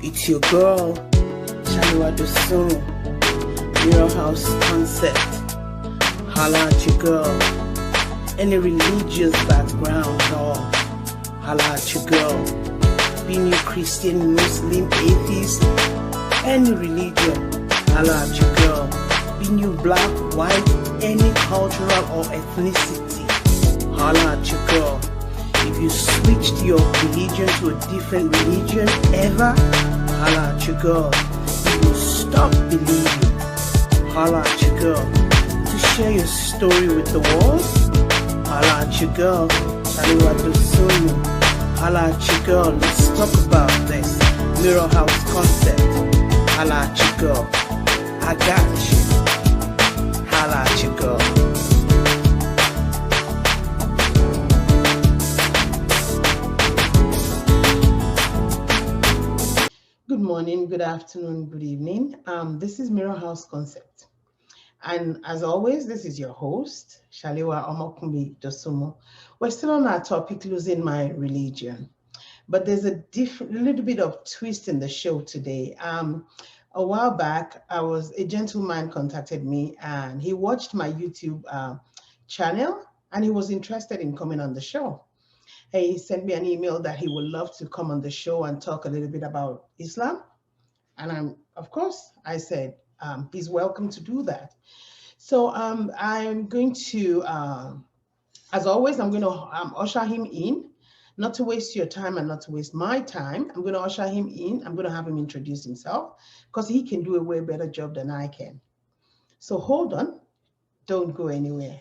It's your girl, Shaliwa Dosun, Mirror House Concept. Holla at your girl. Any religious background, or holla at your girl. Being you Christian, Muslim, Atheist, any religion, holla at your girl. Being you black, white, any cultural or ethnicity, holla at your girl. If you switched your religion to a different religion ever, holla at your girl. If you stop believing, holla at your girl. To share your story with the world, holla at your girl. Shaliwa Dosun, holla at your girl. Let's talk about this Mirror House Concept. Holla at your girl. I got you. Holla at your girl. Good morning, good afternoon, good evening. This is Mirror House Concept. And as always, this is your host, Shaliwa Omokunbi Dosumo. We're still on our topic, losing my religion. But there's a little bit of twist in the show today. A while back, a gentleman contacted me and he watched my YouTube channel and he was interested in coming on the show. He sent me an email that he would love to come on the show and talk a little bit about Islam. And of course, I said, he's welcome to do that. So I'm going to, as always, I'm going to usher him in, not to waste your time and not to waste my time. I'm going to usher him in. I'm going to have him introduce himself because he can do a way better job than I can. So hold on. Don't go anywhere.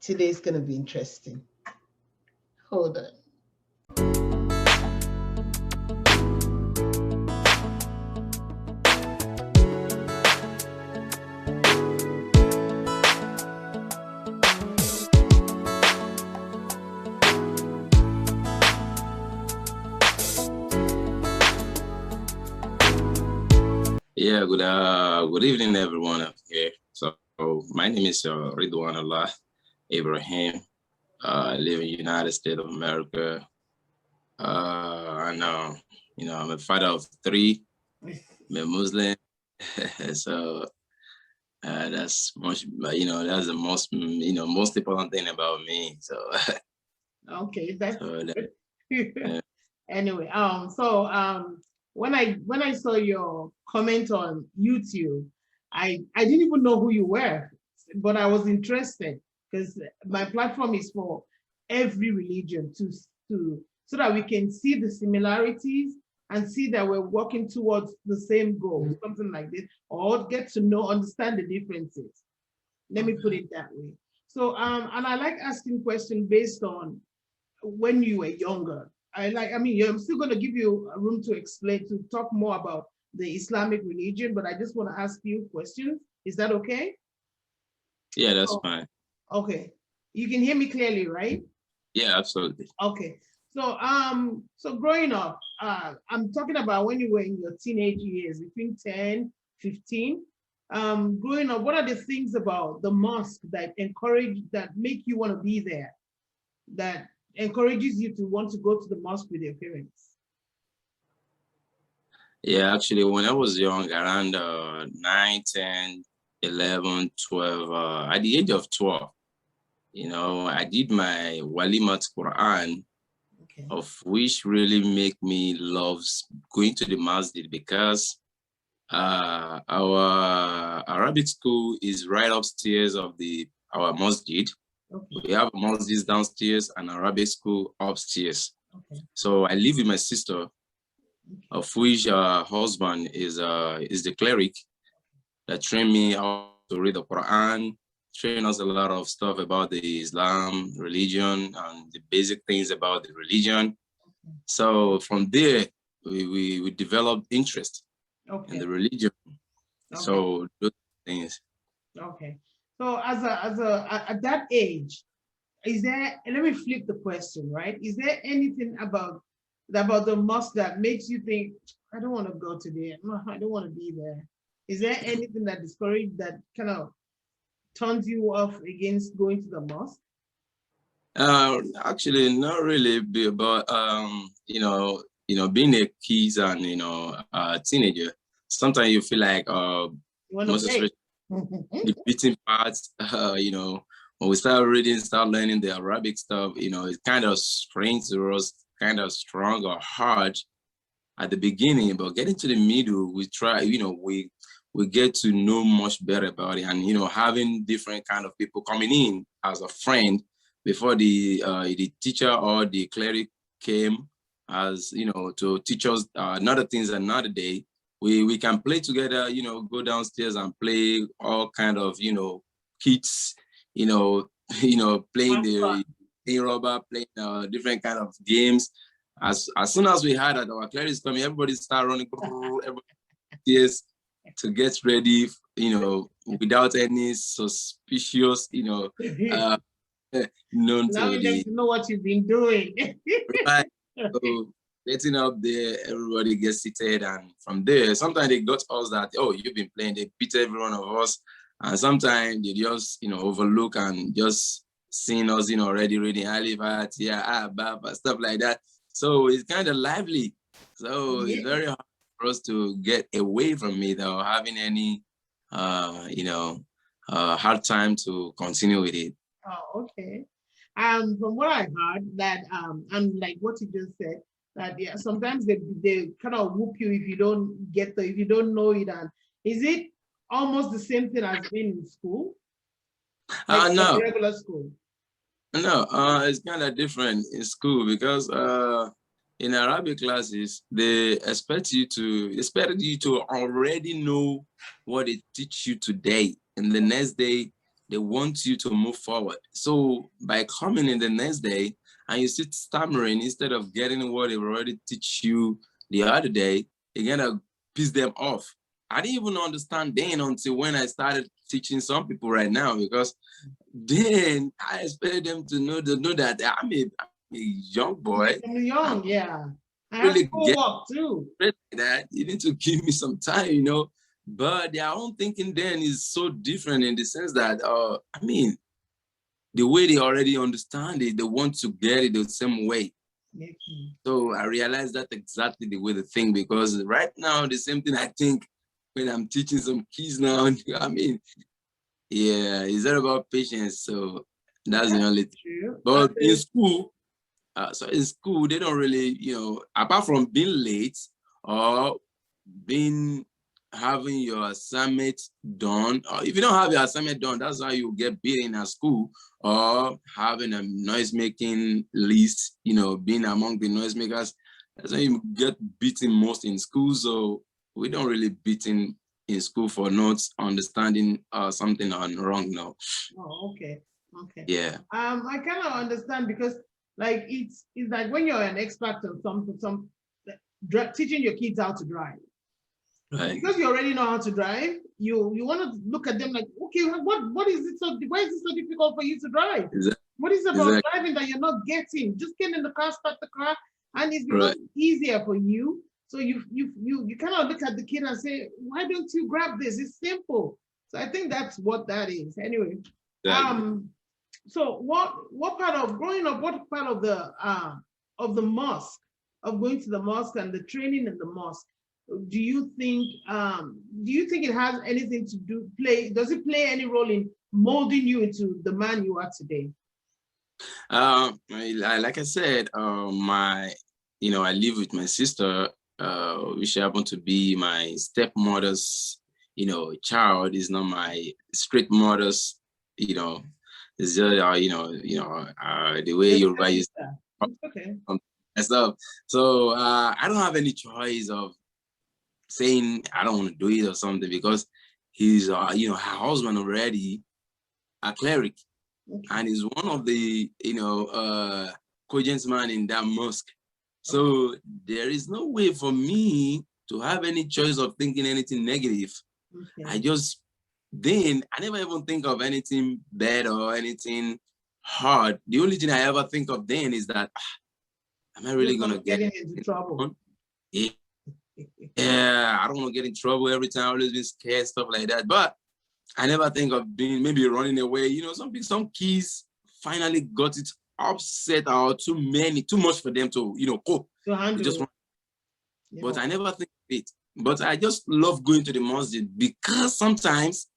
Today's going to be interesting. Hold on. Yeah, good evening, everyone up here. So my name is Ridwan Allah Ibrahim. I live in the United States of America. And I'm a father of three. I'm a Muslim. So that's much, that's the most important thing about me. So okay, that's good. Anyway, when I saw your comment on YouTube, I didn't even know who you were, but I was interested because my platform is for every religion to so that we can see the similarities and see that we're working towards the same goal, something like this, or get to understand the differences. Let me put it that way. So and I like asking questions based on when you were younger. I'm still going to give you a room to explain, to talk more about the Islamic religion, but I just want to ask you questions. Is that okay? Yeah, that's fine. Okay. You can hear me clearly, right? Yeah, absolutely. Okay. So growing up, I'm talking about when you were in your teenage years, between 10, 15. Growing up, what are the things about the mosque that make you want to be there, that encourages you to want to go to the mosque with your parents? Yeah, actually, when I was young, around 9, 10, 11, 12, at the age of 12, I did my Walimat Quran, okay, of which really make me love going to the masjid because our Arabic school is right upstairs of our masjid. Okay. We have a masjid downstairs and Arabic school upstairs. Okay. So I live with my sister, okay, of which her husband is the cleric that trained me how to read the Quran, trained us a lot of stuff about the Islam religion and the basic things about the religion. Okay. So from there, we developed interest, okay, in the religion. Okay. So those things. Okay. So at that age, let me flip the question, right? Is there anything about the mosque that makes you think, I don't want to go today, I don't want to be there? Is there anything that kind of turns you off against going to the mosque? Actually, not really, but being a kid and, a teenager, sometimes you feel like, most especially the beating parts, when we start reading, start learning the Arabic stuff, it's kind of strange to us, kind of strong or hard at the beginning, but getting to the middle, we try, we get to know much better about it. And, having different kind of people coming in as a friend before the teacher or the cleric came as, to teach us another things another day, we can play together, go downstairs and play all kind of, kids, playing the rubber, playing different kind of games. As soon as we heard that our clerics coming, everybody started running, everybody to get ready, without any suspicious, known Allowing them to know what you've been doing. Right. So getting up there, everybody gets seated, and from there, sometimes they got us that, oh, you've been playing, they beat every one of us, and sometimes they just, overlook and just seeing us, already reading Alifat, stuff like that. So it's kind of lively. So it's very hard for us to get away from it or having any, hard time to continue with it. Oh, okay. From what I heard, that and like what you just said, that sometimes they kind of whoop you if you don't if you don't know it. And is it almost the same thing as being in school? Like No. Regular school. No, it's kind of different in school because in Arabic classes, they expect you to already know what they teach you today. And the next day, they want you to move forward. So by coming in the next day and you sit stammering instead of getting what they already teach you the other day, you're gonna piss them off. I didn't even understand then until when I started teaching some people right now, because then I expected them to know that I'm a young boy. I'm young, yeah. I have schoolwork too. That you need to give me some time, But their own thinking then is so different in the sense that, the way they already understand it, they want to get it the same way. So I realized that exactly the way they think, because right now, the same thing I think when I'm teaching some kids now, it's all about patience. So that's the only thing. But in school, they don't really, apart from being late or having your assignment done, or if you don't have your assignment done, that's how you get beaten at school, or having a noise-making list, being among the noisemakers, that's how you get beaten most in school. So we don't really beaten in school for not understanding something wrong now. Oh, okay. Yeah. I kind of understand, because like it's like when you're an expert on some teaching your kids how to drive. Right. Because you already know how to drive, you want to look at them like, okay, what is it why is it so difficult for you to drive? Exactly. What is it about driving that you're not getting? Just get in the car, start the car, and it's becoming easier for you. So you kind of look at the kid and say, why don't you grab this? It's simple. So I think that's what that is. Anyway, so what part of growing up, what part of the mosque, of going to the mosque and the training in the mosque, do you think it has anything to do, does it play any role in molding you into the man you are today? Like I said, I live with my sister, which happened to be my stepmother's, child. Is not my straight mother's, it's just, the way you raise. Okay. So I don't have any choice of saying I don't want to do it or something, because he's, her husband already a cleric, and he's one of the, cogent man in that mosque. So there is no way for me to have any choice of thinking anything negative. I never even think of anything bad or anything hard. The only thing I ever think of then is that, am I really going to get into trouble? Yeah, I don't want to get in trouble every time. I've always been scared, stuff like that. But I never think of maybe running away. Some kids finally got it upset, or too much for them to, cope. To handle. but I never think of it. But I just love going to the masjid because sometimes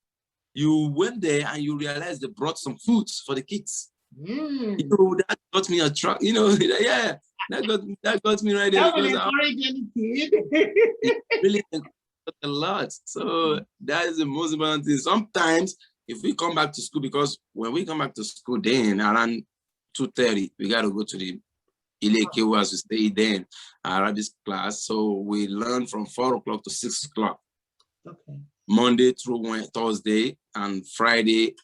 you went there and you realize they brought some foods for the kids. That got me a truck. Yeah, that got me right there. That will encourage any kid. It really encouraged a lot. So that is the most important thing. Sometimes if we come back to school, because when we come back to school, then around 2:30, we got to go to the Ileke as we stay then Arabic class. So we learn from 4 o'clock to 6 o'clock. Okay. Monday through Thursday, and Friday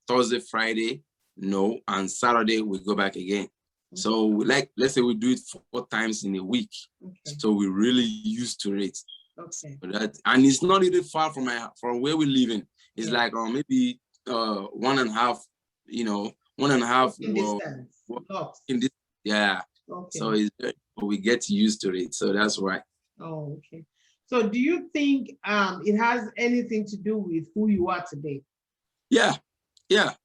Thursday, Friday, no, and Saturday we go back again. Okay. So let's say we do it 4 times in a week. Okay. So we're really used to it. Okay. And it's not really far from where we live in. It's like maybe 1.5, 1.5 in this. Yeah. Okay. So we get used to it. So that's why. Oh, okay. So do you think it has anything to do with who you are today? Yeah.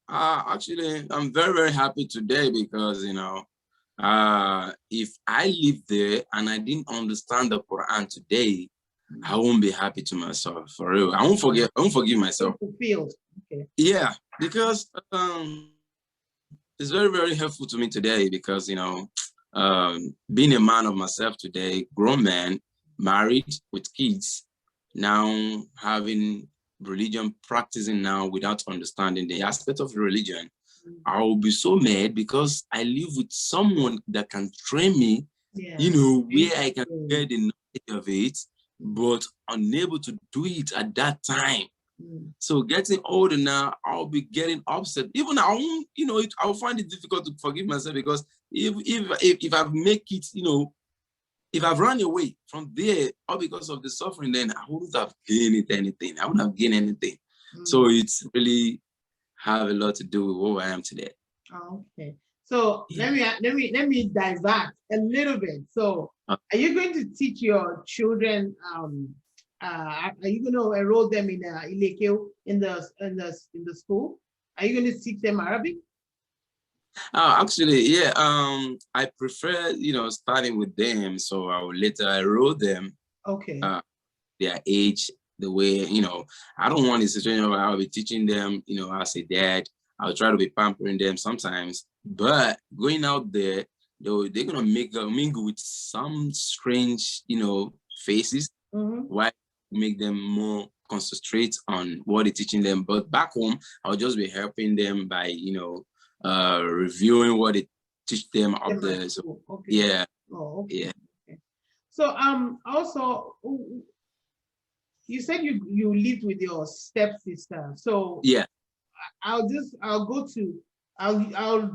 Actually, I'm very, very happy today because, if I live there and I didn't understand the Quran today, I won't be happy to myself, for real. I won't forgive myself. Fulfilled. Okay. Yeah, because it's very, very helpful to me today because, being a man of myself today, grown man, married with kids, now having religion, practicing now without understanding the aspect of religion, I will be so mad because I live with someone that can train me, where I can get the knowledge of it, but unable to do it at that time. So getting older now, I'll be getting upset. Even I won't, I'll find it difficult to forgive myself because if I make it, if I've run away from there all because of the suffering, then I wouldn't have gained anything. I wouldn't have gained anything. So it's really have a lot to do with who I am today. Okay. So let me divert a little bit. So are you going to teach your children? Are you going to enroll them in Ileke in the school? Are you going to teach them Arabic? Actually, yeah. I prefer starting with them, so I will later enroll them. Okay. Their age, the way I don't want a situation where I'll be teaching them. As a dad, I'll try to be pampering them sometimes, but going out there, they're gonna mingle with some strange, faces. Why make them more concentrate on what they're teaching them? But back home, I'll just be helping them by reviewing what they teach them up there. So okay. Yeah. Oh, okay. Yeah. Okay. So also you said you lived with your stepsister. So yeah, I'll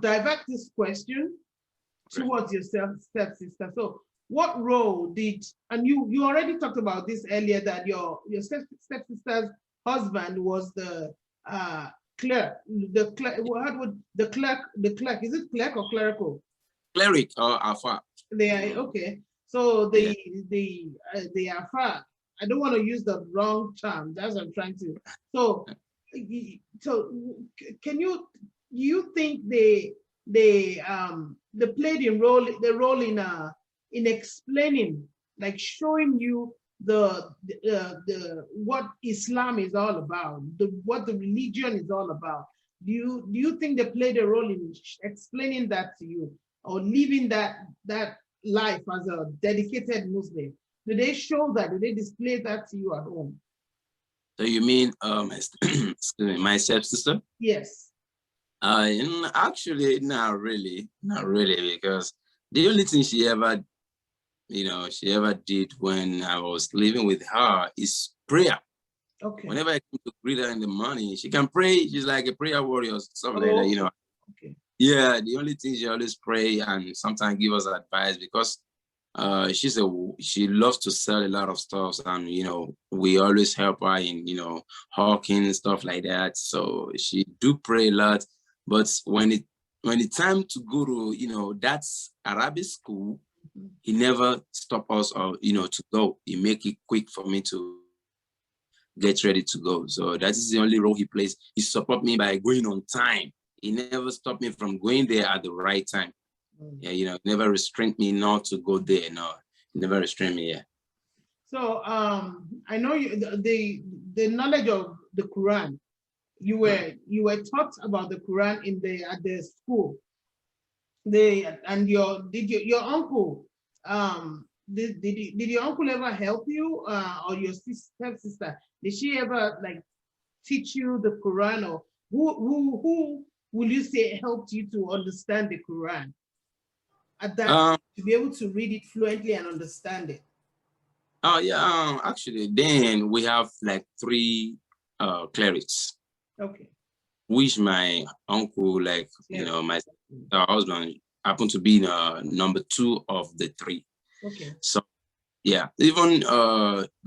divert this question towards your stepsister. So what role did, and you already talked about this earlier, that your stepsister's husband was the clerk, the clerk, is it clerk or clerical? Cleric or alpha. They are okay. So the alpha, I don't want to use the wrong term. That's what I'm trying to. So can you think they played the role in explaining, like showing you the what Islam is all about, what the religion is all about? Do you think they played a role in explaining that to you, or living that life as a dedicated Muslim? Do they show that? Do they display that to you at home? So you mean excuse me, my stepsister? Yes. Actually, not really, because the only thing she ever did when I was living with her is prayer. Okay. Whenever I come to greet her in the morning, she can pray. She's like a prayer warrior, stuff like that, Okay. Yeah, the only thing she always pray and sometimes give us advice because she loves to sell a lot of stuff, and we always help her in hawking stuff like that. So she do pray a lot, but when it's time to go to that's Arabic school, he never stop us or to go. He make it quick for me to get ready to go. So that is the only role he plays. He support me by going on time. He never stopped me from going there at the right time. Yeah, never restrain me not to go there. No, never restrain me. Yeah. So I know you, the knowledge of the Quran. You were taught about the Quran in the at the school. And your uncle did your uncle ever help you, or your stepsister, did she ever like teach you the Quran, or who will you say helped you to understand the Quran at that, to be able to read it fluently and understand it? Oh yeah, actually then we have like 3 clerics. Okay. Which my uncle, like, you know, my husband happened to be number 2 of the 3. Okay. So yeah, even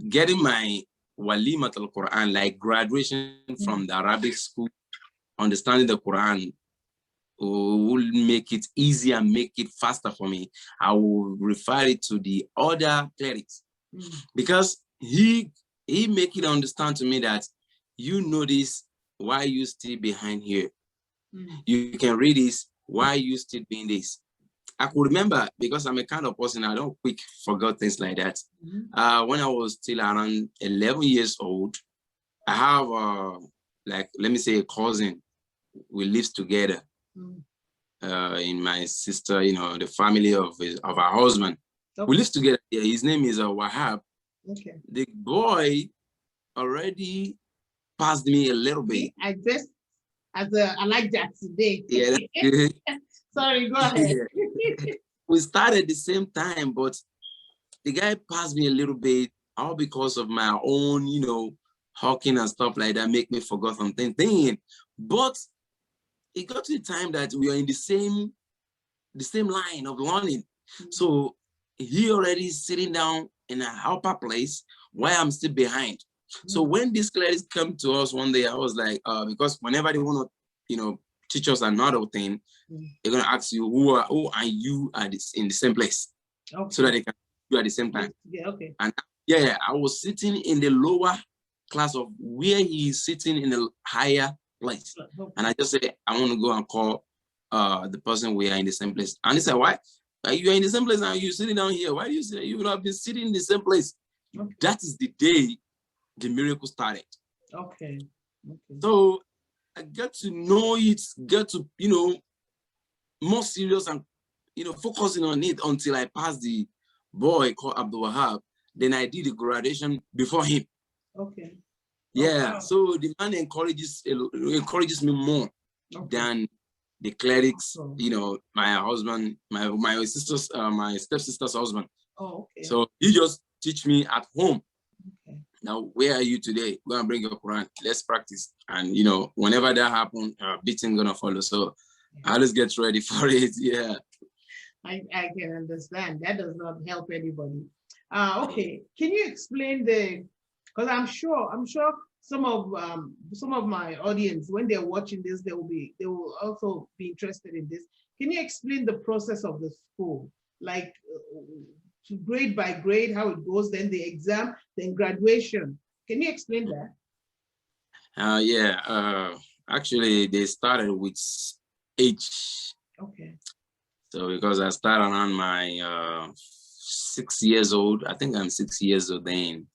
getting my Walimat al-Quran, like graduation from the Arabic school, understanding the Quran will make it easier, make it faster for me. I will refer it to the other clerics because he make it understand to me that, you know this, why you still behind here? You can read this, why you still doing this? I could remember, because I'm a kind of person, I don't quick forget things like that. When I was still around 11 years old, I have like, let me say, a cousin. We live together in my sister, you know, the family of our husband. Okay. We live together. Yeah, his name is Wahab. Okay. The boy already passed me a little bit. I just, I like that today. Yeah. Sorry, go ahead. We started at the same time, but the guy passed me a little bit, all because of my own, you know, hawking and stuff like that, make me forget something. But it got to the time that we are in the same line of learning. So he already sitting down in an upper place while I'm still behind. So when these clerics come to us one day, I was like, because whenever they want to, you know, teach us another thing, they're gonna ask you who are you in the same place, so that they can do at the same time. Yeah, okay. And yeah, I was sitting in the lower class of where he is sitting in the higher place, and I just said, I want to go and call the person we are in the same place. And he said, why? You are in the same place now, you're sitting down here. Why do you say you would have been sitting in the same place? Okay. That is the day the miracle started. Okay. So I got to know it, got to, you know, more serious and, you know, focusing on it until I passed the boy called Abdul Wahab. Then I did the graduation before him. Okay. Yeah. Oh, wow. So the man encourages me more than the clerics, you know, my husband, my sister's, my stepsister's husband. Oh, okay. So he just teach me at home. Okay. Now, where are you today? Go and bring your Quran. Let's practice. And, you know, whenever that happens, beating gonna follow. So I just get ready for it. Yeah. I can understand. That does not help anybody. Okay. Can you explain because I'm sure some of my audience, when they're watching this, they will also be interested in this. Can you explain the process of the school? Like, to grade by grade, how it goes, then the exam, then graduation. Can you explain that? Yeah, actually they started with age. Okay. So because I started around my 6 years old, I think I'm 6 years old then,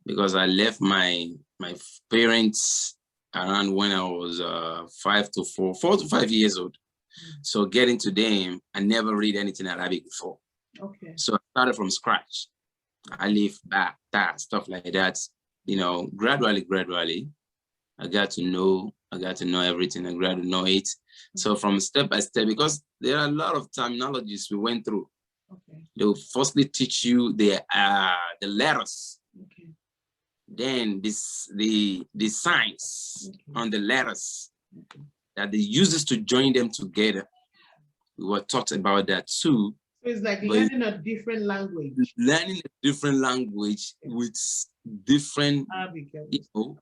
because I left my parents around when I was 4 to 5 years old. So getting to them, I never read anything Arabic before. Okay. So I started from scratch. Alif, ba, ta, stuff like that. You know, gradually, I got to know everything. I got to know it. So from step by step, because there are a lot of terminologies we went through. Okay. They will firstly teach you the letters. Okay. Then the signs on the letters that they uses to join them together. We were taught about that too. So it's like learning a different language. Learning a different language with different, you know,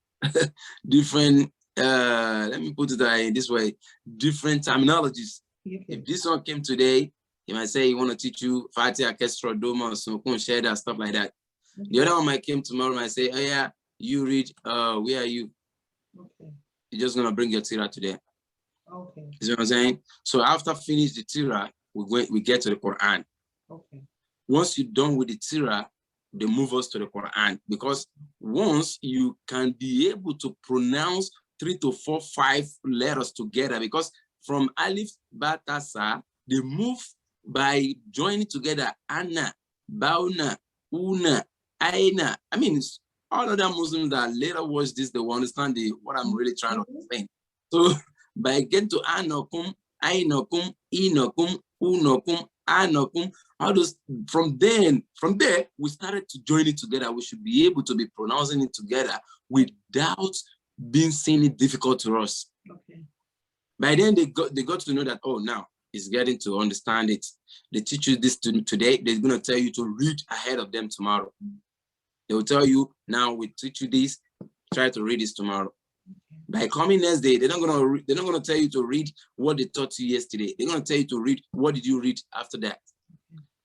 different, let me put it this way, different terminologies. Okay. If this one came today, you might say you want to teach you Fatiha, Orchestra, Doma, so share that, stuff like that. Okay. The other one might come tomorrow, might say, oh yeah, you read, where are you? Okay. You're just going to bring your tira today. Okay. You see what I'm saying? So after finish the tira, we get to the Quran. Okay. Once you're done with the tira, they move us to the Quran, because once you can be able to pronounce 3 to 4, 5 letters together, because from Alif, Bata, Sa, they move by joining together Anna, Bauna, Una, Aina. I mean, all other Muslims that later watch this, they will understand what I'm really trying to explain. So by getting to Anakum, Ainakum, Inakum, Unakum, Anakum, all those, from there, we started to join it together. We should be able to be pronouncing it together without being seeing it difficult to us. Okay. By then they got to know that, oh, now it's getting to understand it. They teach you this today, they're going to tell you to read ahead of them tomorrow. They will tell you, now we teach you this, try to read this tomorrow. By coming next day, they're not gonna tell you to read what they taught you yesterday. They're gonna tell you to read what did you read after that.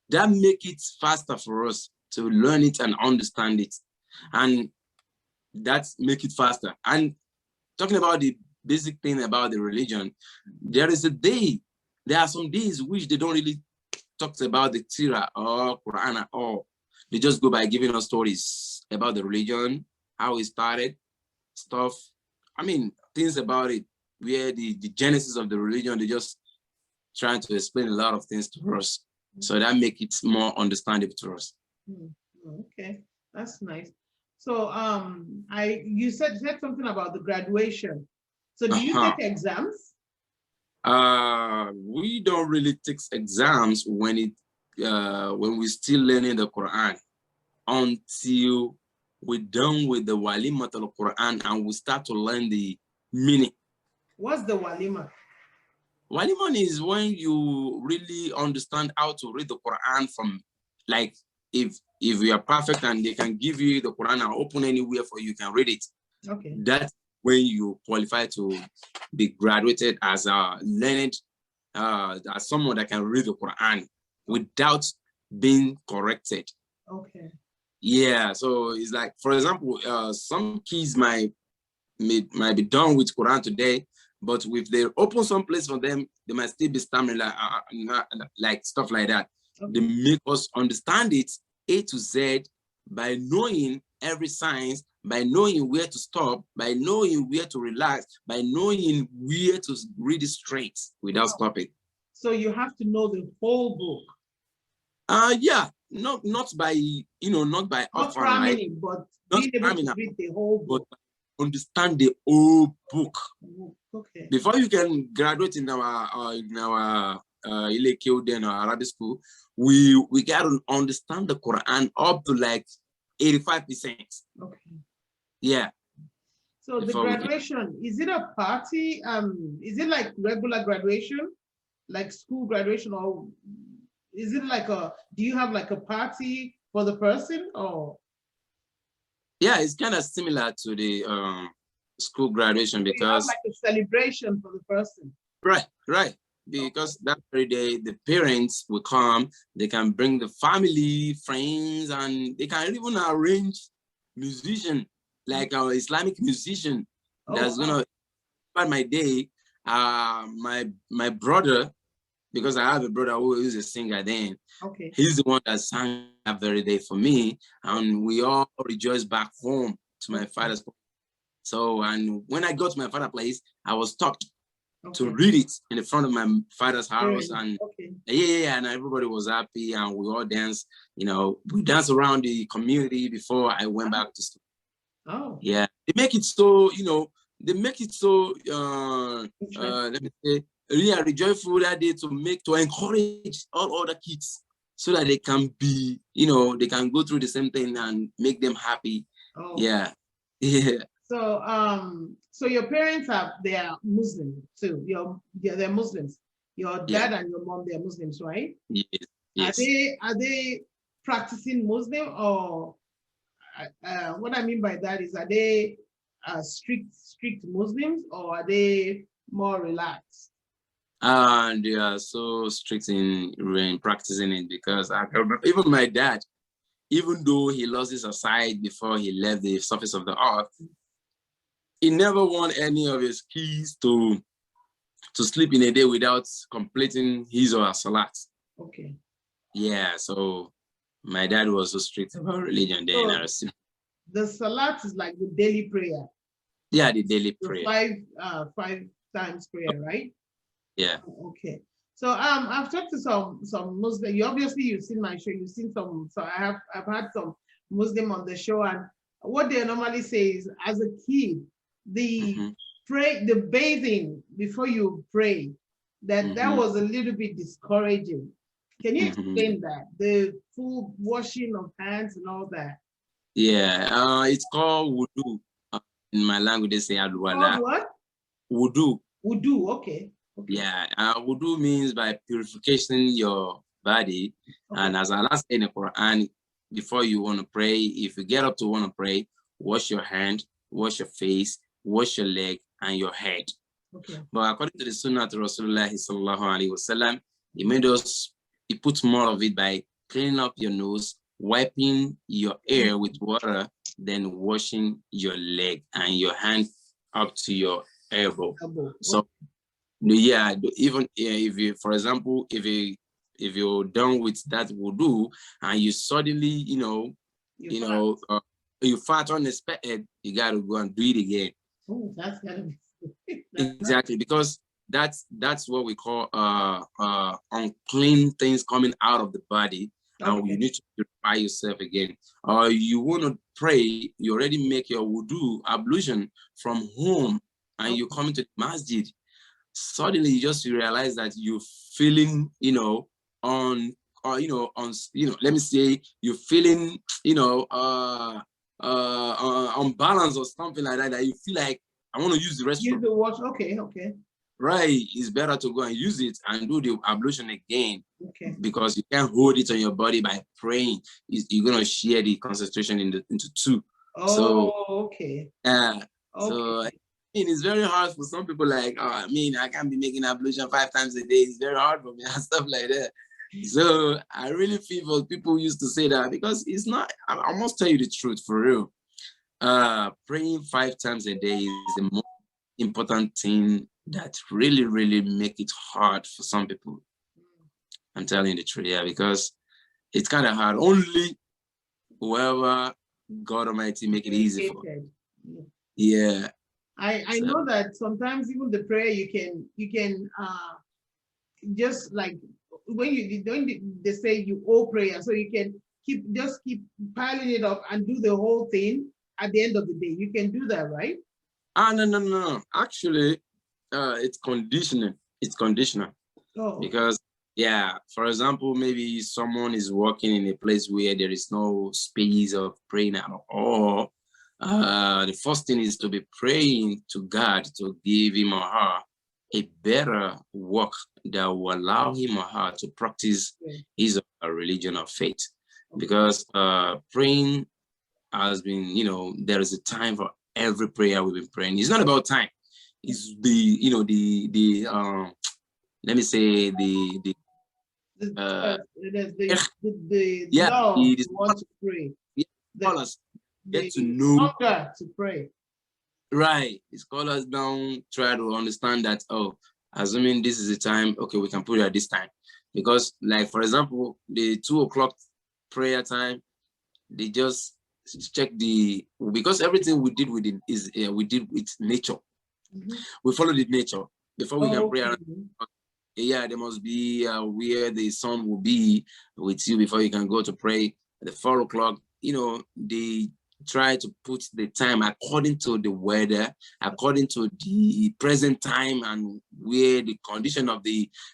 That make it faster for us to learn it and understand it, and that's make it faster. And talking about the basic thing about the religion, there are some days which they don't really talk about the Tira or Quran at all. They just go by giving us stories about the religion, how it started, stuff. I mean, things about it, where the genesis of the religion, they just trying to explain a lot of things to us. So that make it more understandable to us. Okay, that's nice. So you said something about the graduation. So do you take exams? We don't really take exams when we're still learning the Quran, until we're done with the Walimat al-Quran and we start to learn the meaning. What's the Walima? Walima is when you really understand how to read the Quran from, like, if you are perfect and they can give you the Quran and open anywhere for you can read it. Okay. That's when you qualify to be graduated as a learned, as someone that can read the Quran without being corrected. Okay. Yeah, so it's like, for example, some kids might be done with Quran today, but if they open some place for them, they might still be stammering like stuff like that. Okay. They make us understand it A to Z by knowing every science, by knowing where to stop, by knowing where to relax, by knowing where to read it straight without stopping. So you have to know the whole book. Yeah, not by not by often, right? But being able to read the whole book. But understand the whole book. Okay. Before you can graduate in our Ilekio then or Arabic school, we got to understand the Quran up to like 85%. Okay. Yeah. So the graduation, is it a party? Is it like regular graduation, like school graduation, or is it like do you have like a party for the person, or? Yeah, it's kind of similar to the school graduation, because you have like a celebration for the person. Right. Because that very day, the parents will come, they can bring the family, friends, and they can even arrange musician, like our Islamic musician that's gonna start my day. My brother, because I have a brother who is a singer then. Okay. He's the one that sang that very day for me, and we all rejoiced back home to my father's place. So, and when I got to my father's place, I was taught to read it in the front of my father's house, and and everybody was happy, and we all danced. We danced around the community before I went back to school. Oh. Yeah, they make it so, they make it so, let me say, really joyful that day to encourage all other kids so that they can be, they can go through the same thing and make them happy. Oh. Yeah. So your parents they are Muslim too. They're Muslims. Your dad and your mom, they're Muslims, right? Yes. Are they practicing Muslim, or what I mean by that is, are they strict Muslims, or are they more relaxed? They are so strict in practicing it, because I remember even my dad, even though he lost his sight before he left the surface of the earth, he never want any of his kids to sleep in a day without completing his or her salat. Okay. Yeah, so my dad was so strict about religion then. So the salat is like the daily prayer. Yeah, the daily prayer. Five times prayer, right? Yeah. Okay. So I've talked to some Muslim. You've seen my show. You've seen some. So I've had some Muslim on the show, and what they normally say is, as a kid, the bathing before you pray, that was a little bit discouraging. Can you explain that? The full washing of hands and all that. Yeah, it's called wudu. In my language, they say alwala. What? Wudu. Wudu. Okay. Yeah, wudu means by purification your body. Okay. And as Allah said in the Quran, before you want to pray, if you get up to want to pray, wash your hand, wash your face, wash your leg, and your head. Okay. But according to the Sunnah to Rasulullah sallallahu alaihi wasallam, he puts more of it by cleaning up your nose, wiping your ear with water, then washing your leg and your hand up to your elbow. So yeah, even if you, for example, if you're done with that wudu and you suddenly, you fart unexpected, you gotta go and do it again. Oh, that's gotta be exactly, because that's what we call unclean things coming out of the body. Okay. And you need to purify yourself again. Or you want to pray, you already make your wudu ablution from home, and you come into the masjid. Suddenly you just realize that you're feeling, let me say you're feeling, unbalanced or something like that, that you feel like, I want to use the restroom. Use the wash. Okay. Right. It's better to go and use it and do the ablution again. Okay. Because you can't hold it on your body by praying. You're going to share the concentration into two. Oh, okay. Yeah. So it's very hard for some people, like, I can't be making ablution 5 times a day. It's very hard for me and stuff like that. So I really feel for people used to say that, because it's not, I must tell you the truth, for real. Praying 5 times a day is the most important thing that really, really make it hard for some people. I'm telling you the truth, yeah, because it's kind of hard. Only whoever God Almighty make it easy for. Yeah. I know that sometimes even the prayer you can just like when they say you owe prayer, so you can keep piling it up and do the whole thing at the end of the day. You can do that, right? No. Actually, it's conditional. It's conditional. Oh. Because, yeah, for example, maybe someone is working in a place where there is no space of praying at all. The first thing is to be praying to God to give him or her a better work that will allow him or her to practice his or her religion of faith. Because praying has been, there is a time for every prayer we've been praying. It's not about time. It's let me say the want to pray. Get to know to pray. Right. The scholars now try to understand that, assuming this is the time, okay, we can put it at this time. Because, like, for example, the 2 o'clock prayer time, they just check because everything we did with it is we did with nature. We follow the nature before we can pray. Yeah, there must be where the sun will be with you before you can go to pray at the 4 o'clock. They try to put the time according to the weather, according to the present time, and where the condition of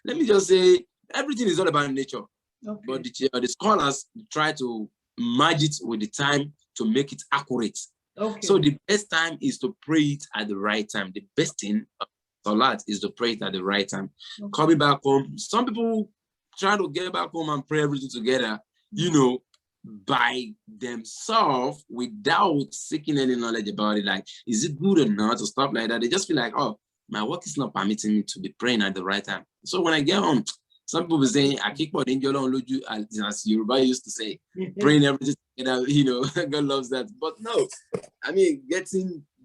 let me just say, everything is all about nature. Okay. But the scholars try to merge it with the time to make it accurate. Okay. So the best time is to pray it at the right time. The best thing of Salat is to pray it at the right time. Okay. Coming back home, some people try to get back home and pray everything together, by themselves without seeking any knowledge about it. Like, is it good or not, or stuff like that. They just feel like, oh, my work is not permitting me to be praying at the right time. So when I get home, some people be saying, I keep on as Yoruba used to say, praying everything together, God loves that. But no,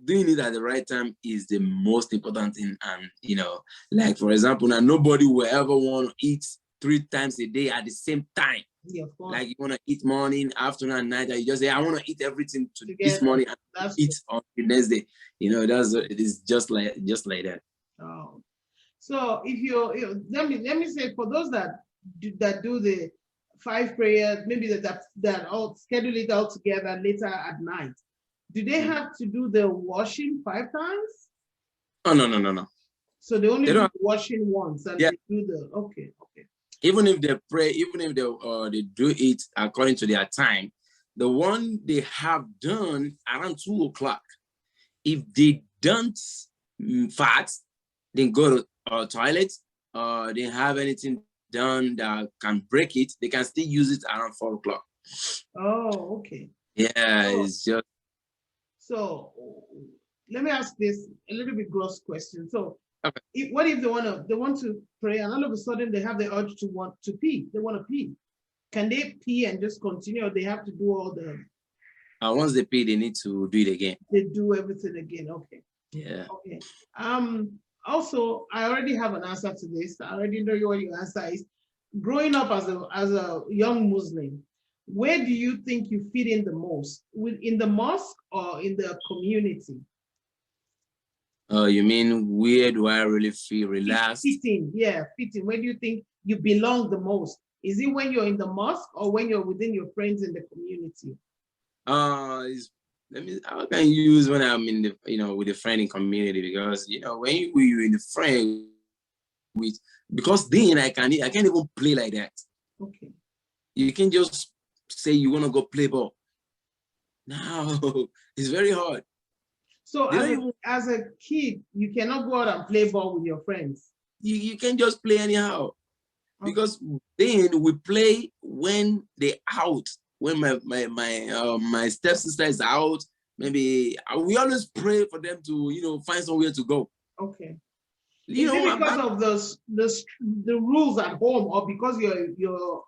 doing it at the right time is the most important thing. And, like, for example, now nobody will ever want to eat 3 times a day at the same time. Yeah, of course. Like you want to eat morning, afternoon, and night. You just say, I want to eat everything this Together. morning and That's eat on the next day. You know, it is just like that. Oh, so if let me say, for those that do the 5 prayers, maybe that all schedule it all together later at night, do they have to do the washing 5 times? Oh, no. So they only do the washing once, and yeah. they do the okay. Even if they pray, even if they do it according to their time, the one they have done around 2 o'clock, if they don't fast, then go to toilet, or they have anything done that can break it, they can still use it around 4 o'clock. Oh, okay. Yeah, it's just. So let me ask this a little bit gross question. So, okay. what if they want to pray and all of a sudden they have the urge to want to pee? They want to pee. Can they pee and just continue, or they have to do all the? Once they pee, they need to do it again. They do everything again. Okay. Yeah. Okay. Also, I already have an answer to this. I already know what your answer is. Growing up as a young Muslim, where do you think you fit in the most? In the mosque or in the community? You mean where do I really feel relaxed? Fitting, yeah, fitting. Where do you think you belong the most? Is it when you're in the mosque or when you're within your friends in the community? I can use when I'm in the with a friend in community, because when you're in the friend with, because then I can't even play like that. Okay. You can just say you want to go play ball. No, it's very hard. So as a kid, you cannot go out and play ball with your friends. You can't just play anyhow. Okay. Because then we play when they're out. When my stepsister is out, maybe we always pray for them to find somewhere to go. Okay. Is it because of the rules at home, or because you're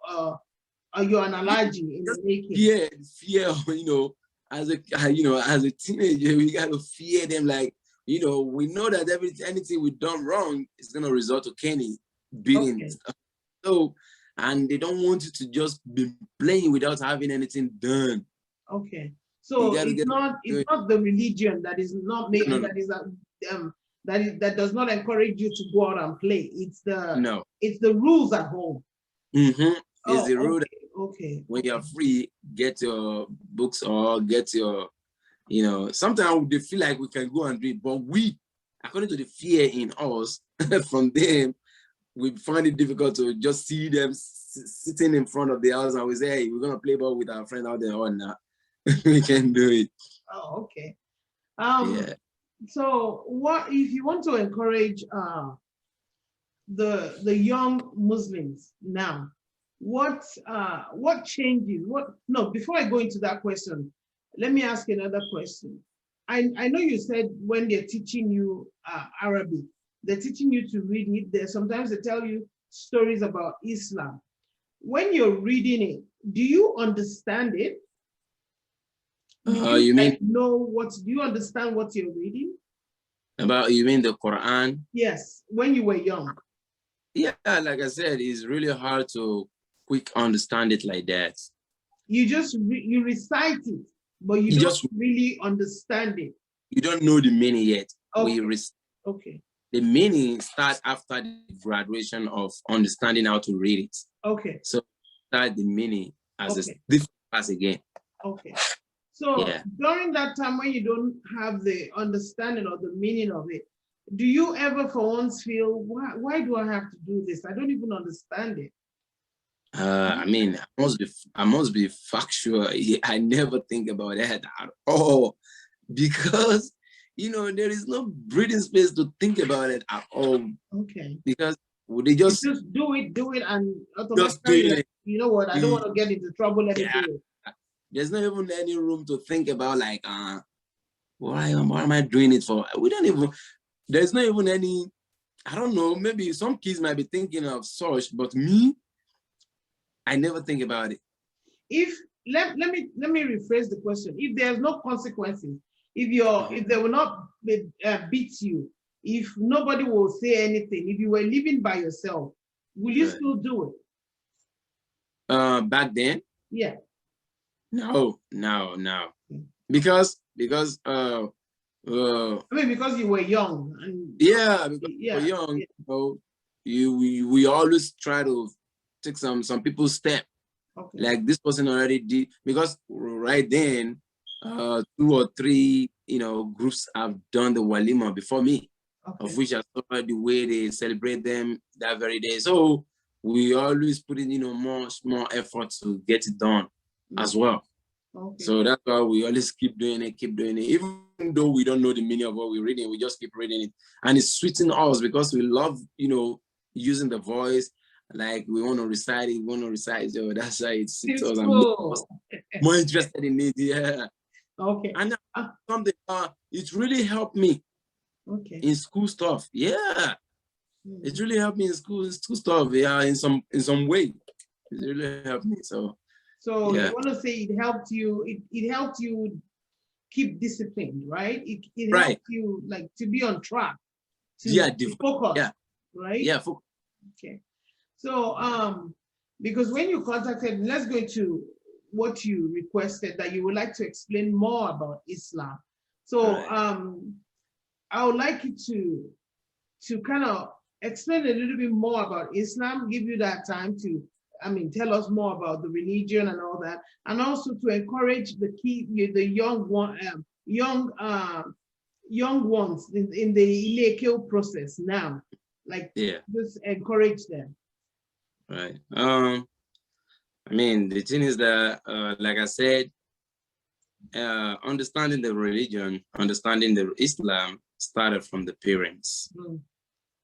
an allergy in the making? Fear. As a teenager, we gotta fear them. Like we know that anything we've done wrong is gonna result to Kenny beating. Okay. So, and they don't want you to just be playing without having anything done. Okay. So it's not the religion that is not making that does not encourage you to go out and play. It's the rules at home. Mm-hmm. It's the rule. Okay. When you're free, get your books or get your, sometimes they feel like we can go and do it, but we, according to the fear in us from them, we find it difficult to just see them sitting in front of the house and we say, hey, we're going to play ball with our friend out there or not. We can do it. Oh, okay. Yeah. So what if you want to encourage the young Muslims now? What changes? Before I go into that question, let me ask another question. I know you said when they're teaching you Arabic, they're teaching you to read it. Sometimes they tell you stories about Islam. When you're reading it, do you understand it? Do you understand what you're reading? You mean the Quran? Yes, when you were young. Yeah, like I said, it's really hard to quick understand it like that. You just you recite it, but you don't really understand it. You don't know the meaning yet. Okay. Okay. The meaning starts after the graduation of understanding how to read it. Okay. So start the meaning as a different class again. Okay. So during that time when you don't have the understanding or the meaning of it, do you ever for once feel, why do I have to do this? I don't even understand it. I mean, I must be factual. I never think about that at all, because there is no breathing space to think about it at all. Okay. Because they just do it, and automatically, you know what? I don't want to get into trouble. Let me do it. There's not even any room to think about, like, why am I doing it for? We don't even. There's not even any. I don't know. Maybe some kids might be thinking of such, but me, I never think about it. Let me rephrase the question. If there's no consequences, if they will not beat you, if nobody will say anything, if you were living by yourself, will you still do it? Back then? Yeah. No. Because I mean, because you were young. And yeah, because we were young, we always try to take some people's step. Okay. Like this person already did, because right then 2 or 3 groups have done the walima before me. Okay. Of which I saw the way they celebrate them that very day. So we always put in more effort to get it done as well. Okay. So that's why we always keep doing it. Even though we don't know the meaning of what we're reading, we just keep reading it. And it's sweetening us because we love, using the voice. Like we want to recite it. So that's why it's us cool. More interested in it. Yeah. Okay. And something it really helped me. Okay. In school stuff. Yeah. It really helped me in school stuff. Yeah, in some way. It really helped me. So yeah. You want to say it helped you, it helped you keep disciplined, right? It right. Helped you like to be on track. To focus. Yeah. Right? Yeah. Okay. So because when you contacted, let's go to what you requested, that you would like to explain more about Islam. So right. I would like you to kind of explain a little bit more about Islam, give you that time to, tell us more about the religion and all that, and also to encourage the young ones in the Ilekeo process now, like just encourage them. Right. The thing is that, like I said, understanding the religion, understanding the Islam started from the parents.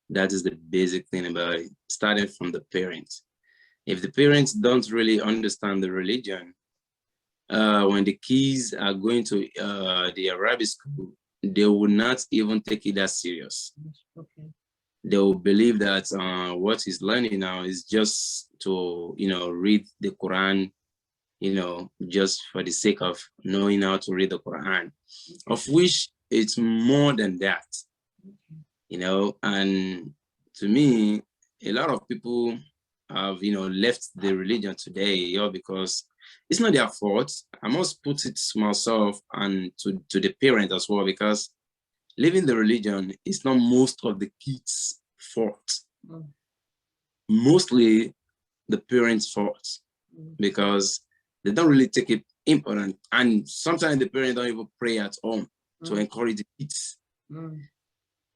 That is the basic thing about it. Started from the parents. If the parents don't really understand the religion, when the kids are going to the Arabic school, they will not even take it that serious. Okay. They will believe that what he's learning now is just to, read the Quran, just for the sake of knowing how to read the Quran, of which it's more than that, and to me, a lot of people have, left the religion today, because it's not their fault. I must put it to myself and to the parent as well, because leaving the religion is not most of the kids' fault. Mostly the parents' fault, because they don't really take it important. And sometimes the parents don't even pray at home to encourage the kids.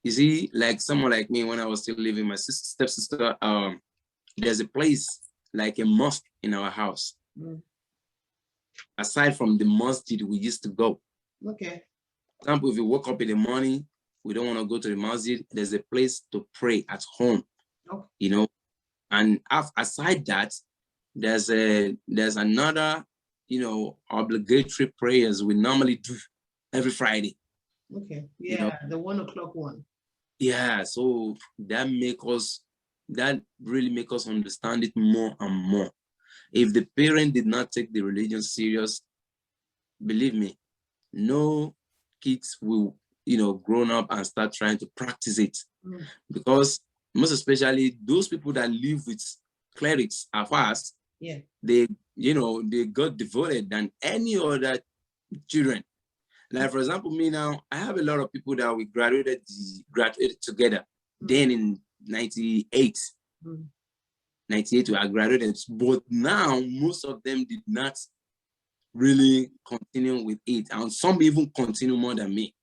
You see, like someone like me, when I was still living with my stepsister, there's a place like a mosque in our house. Aside from the mosque we used to go. Okay. For example, if you woke up in the morning, we don't want to go to the masjid, there's a place to pray at home. And aside that, there's another, obligatory prayers we normally do every Friday. Okay. Yeah, the 1 o'clock one. Yeah, so that really make us understand it more and more. If the parent did not take the religion serious, believe me, no kids will, grown up and start trying to practice it. Because most especially those people that live with clerics are fast, they got devoted than any other children. Like, for example, me now, I have a lot of people that we graduated together. Then in 98, 98 we are graduated. But now, most of them did not really continue with it. And some even continue more than me.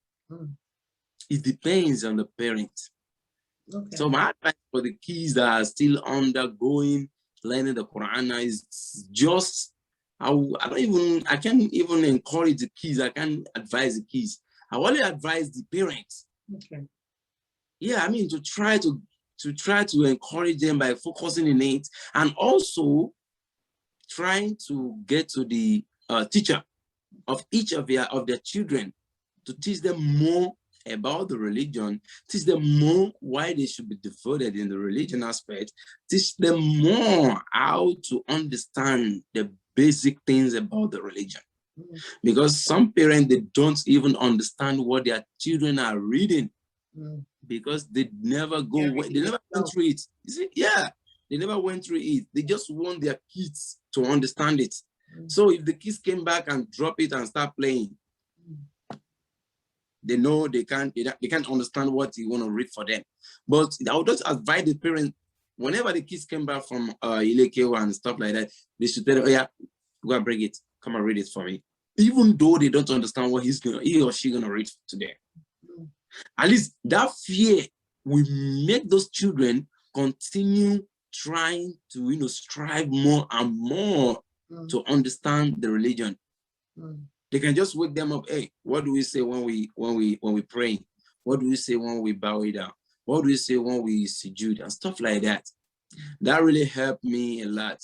It depends on the parents. Okay. So my advice for the kids that are still undergoing learning the Quran is just, I can't even encourage the kids. I can't advise the kids. I only advise the parents. Okay. Yeah, to try to encourage them by focusing in it, and also trying to get to the teacher of each of their children to teach them more about the religion, teach them more why they should be devoted in the religion aspect, teach them more how to understand the basic things about the religion. Because some parents, they don't even understand what their children are reading, because they never go through it. You see? Yeah. They never went through it. They just want their kids to understand it. So if the kids came back and drop it and start playing, they know they can't understand what you want to read for them. But I would just advise the parents, whenever the kids came back from Ilekeo and stuff like that, they should tell them, oh yeah, go and bring it, come and read it for me. Even though they don't understand what he or she gonna read today. At least that fear will make those children continue trying to strive more and more to understand the religion. They can just wake them up. Hey, what do we say when we pray? What do we say when we bow it down? What do we say when we sujood and stuff like that? That really helped me a lot.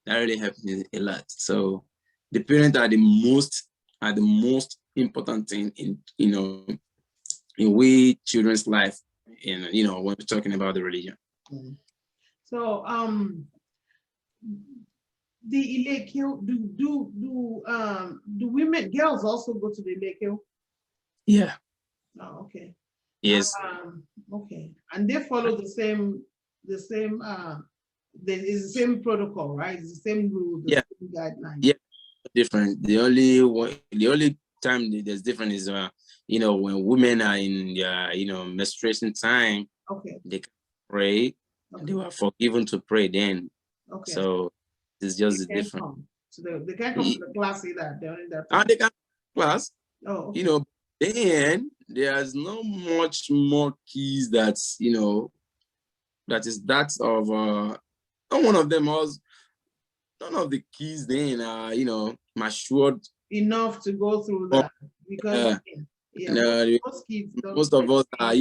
That really helped me a lot. So the parents are the most important thing in we children's life, and when we're talking about the religion. So the Ilekeo, do women, girls also go to the Ilekeo? Yeah. Oh, okay. Yes. Okay, and they follow the same is the same protocol, right? It's the same rule, the same guidelines. Yeah, different. The only time there's different is when women are in their menstruation time. Okay. They can pray. Okay. They were forgiven to pray then. Okay. So it's just different. So they can't come to the class either. They're in that. They can class. Oh, okay. Then there's not much more keys that's that is that of not one of them was none of the keys then are matured enough to go through that, because most of us are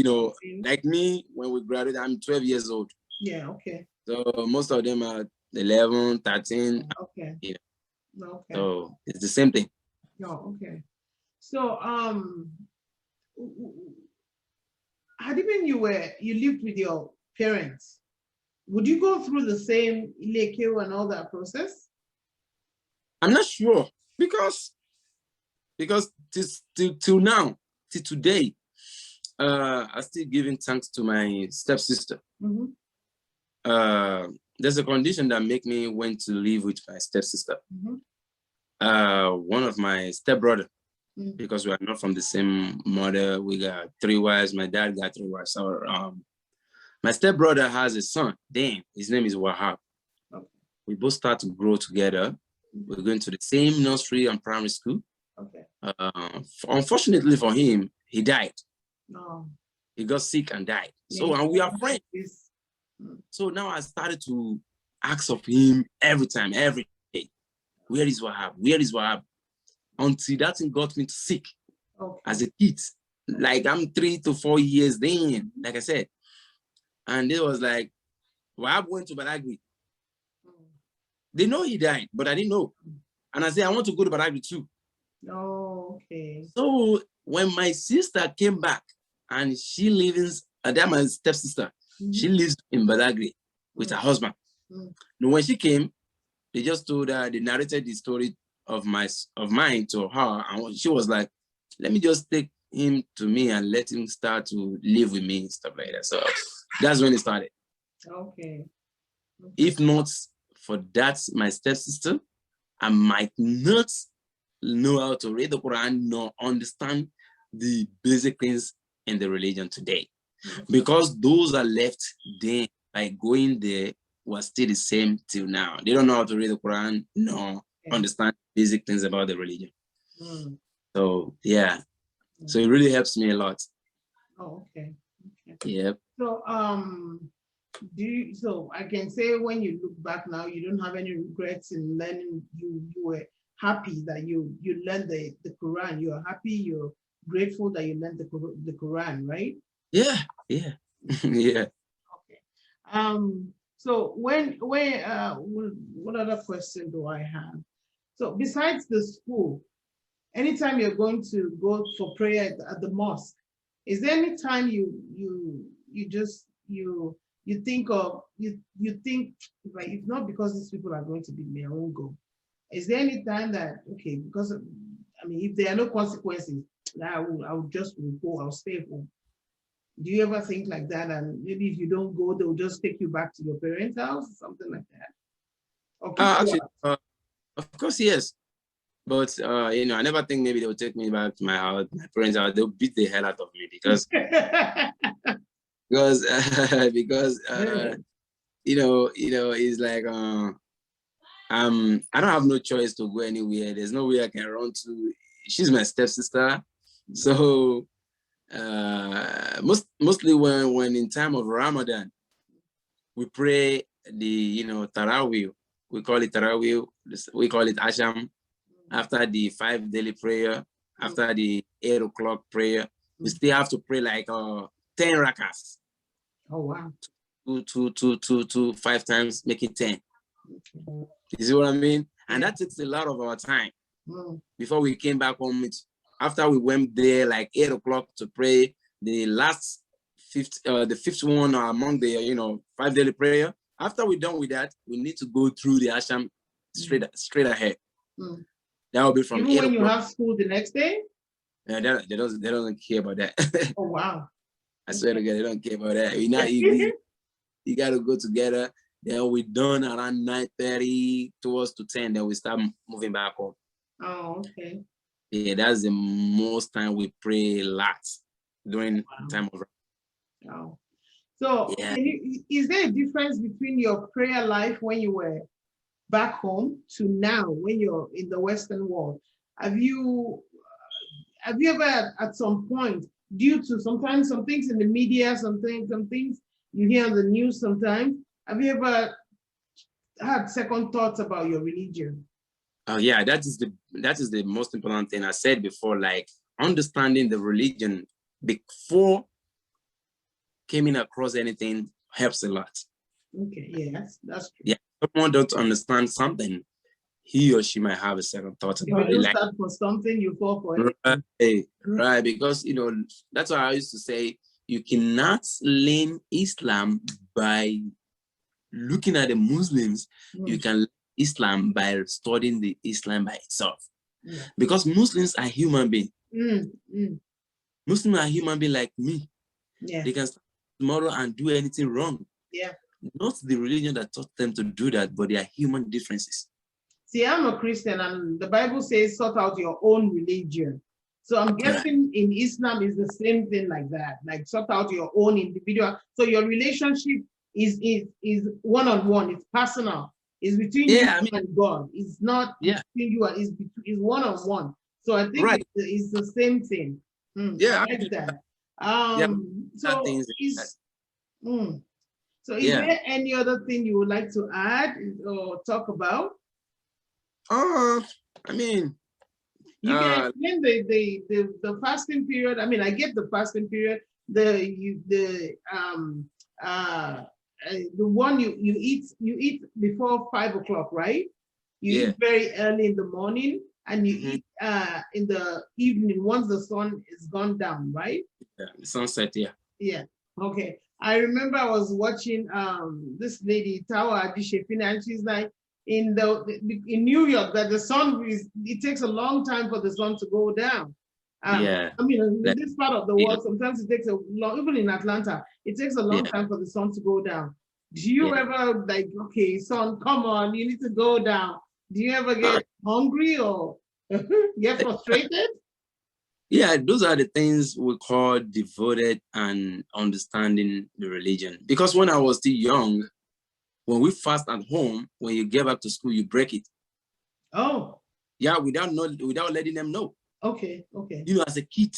like me. When we graduated, I'm 12 years old. Yeah, okay. So most of them are 11, 13. Okay. Okay. So it's the same thing. Oh, okay. So had even you lived with your parents, would you go through the same Ilekeo and all that process? I'm not sure, because till now, till today, I'm still giving thanks to my stepsister. There's a condition that make me went to live with my stepsister. One of my stepbrother, because we are not from the same mother. We got 3 wives. My dad got 3 wives. So my stepbrother has a son. Dan, his name is Wahab. Okay. We both start to grow together. We're going to the same nursery and primary school. Okay. Unfortunately for him, he died. No. He got sick and died. Yeah. So and we are friends. So now I started to ask of him every day. Where is Wahab? Where is Wahab? Until that thing got me sick as a kid. Like I'm 3 to 4 years then, like I said. And it was like, Wahab went to Badagry. They know he died, but I didn't know. And I said, I want to go to Badagry too. Oh, okay. So when my sister came back, and she lives, that's my stepsister, she lives in Badagry with her husband. And when she came, they just told her, they narrated the story of mine to her, and she was like, let me just take him to me and let him start to live with me and stuff like that. So that's when it started. Okay. If not for that, my stepsister, I might not know how to read the Quran nor understand the basic things in the religion today, because those are left there by going there was still the same till now. They don't know how to read the Quran nor understand basic things about the religion. So yeah, so it really helps me a lot. Oh, okay. Yeah. So so I can say when you look back now, you don't have any regrets in learning. You were happy that you learned the Quran. You're happy. You're grateful that you learned the Quran, right? Yeah. Yeah. Yeah. Okay. So what other question do I have? So besides the school, anytime you're going to go for prayer at the mosque, is there any time you think like, if not because these people are going to be me, I won't go? Is there any time that, okay, because if there are no consequences, I will just go, I'll stay home? Do you ever think like that? And maybe if you don't go, they'll just take you back to your parents' house, something like that? Or keep you Actually, out? of course, yes. But you know, I never think maybe they'll take me back to my house, my parents' house. They'll beat the hell out of me because because it's like I don't have no choice to go anywhere. There's no way I can run to. She's my stepsister, so mostly when in time of Ramadan, we pray the Tarawih. We call it Tarawih. We call it Asham. After the 5 daily prayer, after the 8 o'clock prayer, we still have to pray like 10 rakas. Oh wow. Two, 5 times, make it 10. Okay. You see what I mean? And that takes a lot of our time. Before we came back home, after we went there like 8 o'clock to pray the last the fifth one among the 5 daily prayer. After we're done with that, we need to go through the asham straight ahead. That will be from even 8 when o'clock. You have school the next day? Yeah, they don't care about that. Oh wow. I swear to God, they don't care about that. You gotta go together. Then we're done around 9:30 towards to 10. Then we start moving back home. Oh, okay. Yeah, that's the most time we pray a lot during time of. Oh. So yeah. Is there a difference between your prayer life when you were back home to now when you're in the Western world? Have you ever at some point, due to sometimes some things in the media, some things you hear on the news sometimes, have you ever had second thoughts about your religion? Oh yeah, that is the most important thing I said before, like understanding the religion before coming across anything helps a lot. Okay, yes, that's true. Yeah, someone don't understand something, he or she might have a second thought about it. You start for something, you fall for it. Right, because that's why I used to say you cannot learn Islam by looking at the Muslims. You can learn Islam by studying the Islam by itself. Because Muslims are human beings. Muslims are human beings like me. Yeah. They can start tomorrow and do anything wrong. Yeah. Not the religion that taught them to do that, but their human differences. See, I'm a Christian and the Bible says sort out your own religion. So I'm guessing in Islam is the same thing like that, like sort out your own individual. So your relationship is one-on-one, it's personal. It's between you and God. It's not between you and it's one-on-one. So I think it's the same thing. I like that. So is there any other thing you would like to add or talk about? I mean, you can explain the fasting period. I mean, I get the fasting period. The one you eat before 5 o'clock, right? You eat very early in the morning, and you eat in the evening once the sun is gone down, right? Yeah, sunset. Yeah. Yeah. Okay. I remember I was watching this lady Tawa Adishefina, and she's like, in New York, that the sun it takes a long time for the sun to go down. I mean, in this part of the world, sometimes it takes a long, even in Atlanta, it takes a long time for the sun to go down. Do you ever like, okay, sun, come on, you need to go down? Do you ever get hungry or get frustrated? Yeah, those are the things we call devoted and understanding the religion. Because when I was still young, when we fast at home, when you get back to school, you break it. Oh. Yeah, without letting them know. Okay, okay. As a kid.